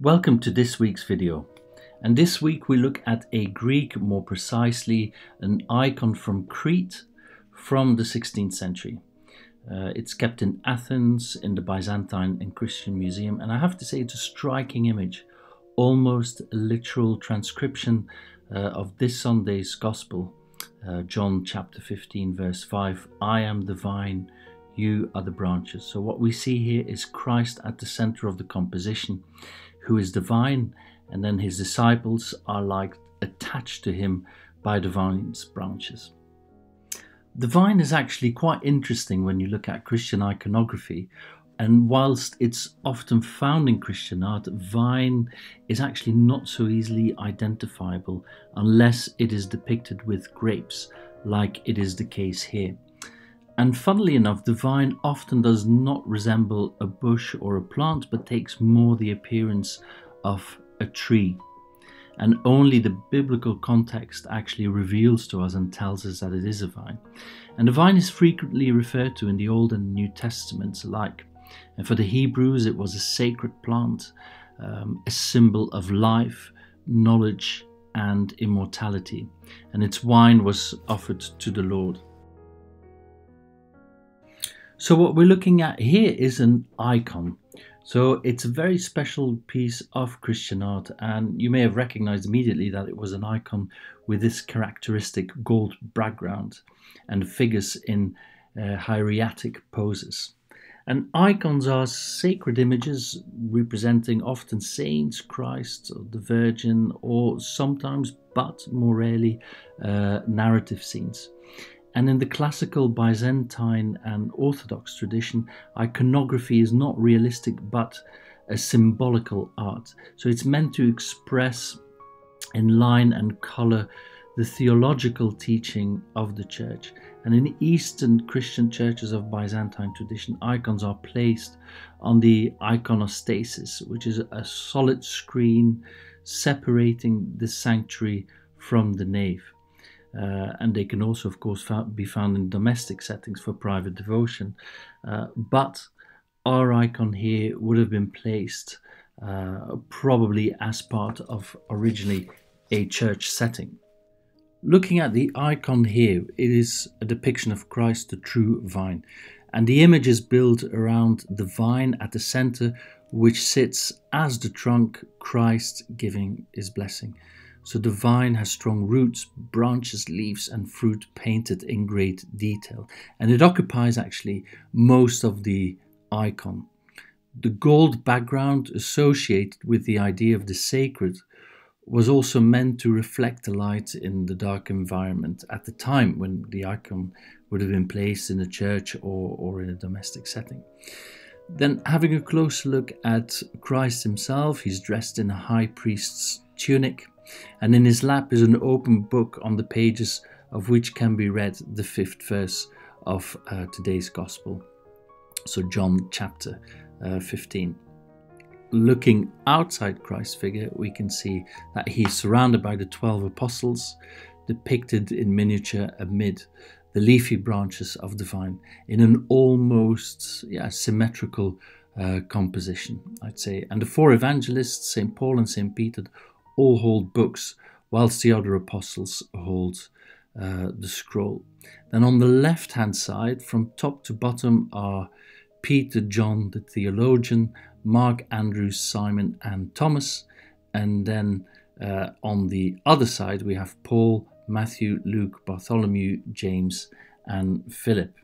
Welcome to this week's video, and this week we look at a Greek, more precisely an icon from Crete from the 16th century. It's kept in Athens in the Byzantine and Christian Museum, and I have to say it's a striking image, almost a literal transcription of this Sunday's Gospel, John chapter 15 verse 5, I am the vine, you are the branches. So what we see here is Christ at the center of the composition, who is the vine, and then his disciples are like attached to him by the vine's branches. The vine is actually quite interesting when you look at Christian iconography, and whilst it's often found in Christian art, vine is actually not so easily identifiable unless it is depicted with grapes, like it is the case here. And funnily enough, the vine often does not resemble a bush or a plant, but takes more the appearance of a tree. And only the biblical context actually reveals to us and tells us that it is a vine. And the vine is frequently referred to in the Old and New Testaments alike. And for the Hebrews, it was a sacred plant, a symbol of life, knowledge, and immortality. And its wine was offered to the Lord. So what we're looking at here is an icon. So it's a very special piece of Christian art, and you may have recognized immediately that it was an icon with this characteristic gold background and figures in hieratic poses. And icons are sacred images representing often saints, Christ, or the Virgin, or sometimes, but more rarely, narrative scenes. And in the classical Byzantine and Orthodox tradition, iconography is not realistic but a symbolical art. So it's meant to express in line and color the theological teaching of the church. And in Eastern Christian churches of Byzantine tradition, icons are placed on the iconostasis, which is a solid screen separating the sanctuary from the nave. And they can also, of course, be found in domestic settings for private devotion. But our icon here would have been placed probably as part of originally a church setting. Looking at the icon here, it is a depiction of Christ, the true vine. And the image is built around the vine at the center, which sits as the trunk, Christ giving his blessing. So the vine has strong roots, branches, leaves and fruit painted in great detail. And it occupies actually most of the icon. The gold background associated with the idea of the sacred was also meant to reflect the light in the dark environment at the time when the icon would have been placed in a church or in a domestic setting. Then having a closer look at Christ himself, he's dressed in a high priest's tunic. And in his lap is an open book on the pages of which can be read the 5th verse of today's Gospel. So John chapter 15. Looking outside Christ's figure, we can see that he's surrounded by the 12 apostles, depicted in miniature amid the leafy branches of the vine in an almost symmetrical composition, I'd say. And the 4 evangelists, St. Paul and St. Peter, all hold books, whilst the other apostles hold the scroll. Then on the left-hand side, from top to bottom, are Peter, John, the theologian, Mark, Andrew, Simon, and Thomas. And then on the other side, we have Paul, Matthew, Luke, Bartholomew, James, and Philip.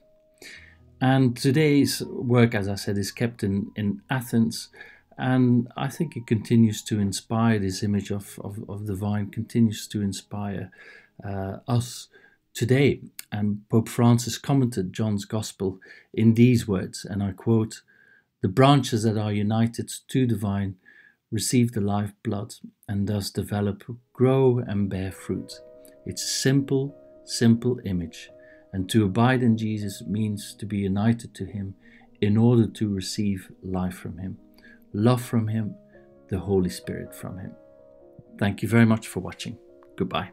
And today's work, as I said, is kept in Athens. And I think it continues to inspire, this image of the vine continues to inspire us today. And Pope Francis commented John's Gospel in these words, and I quote, "The branches that are united to the vine receive the lifeblood and thus develop, grow and bear fruit." It's a simple image. And to abide in Jesus means to be united to him in order to receive life from him. Love from him, the Holy Spirit from him. Thank you very much for watching. Goodbye.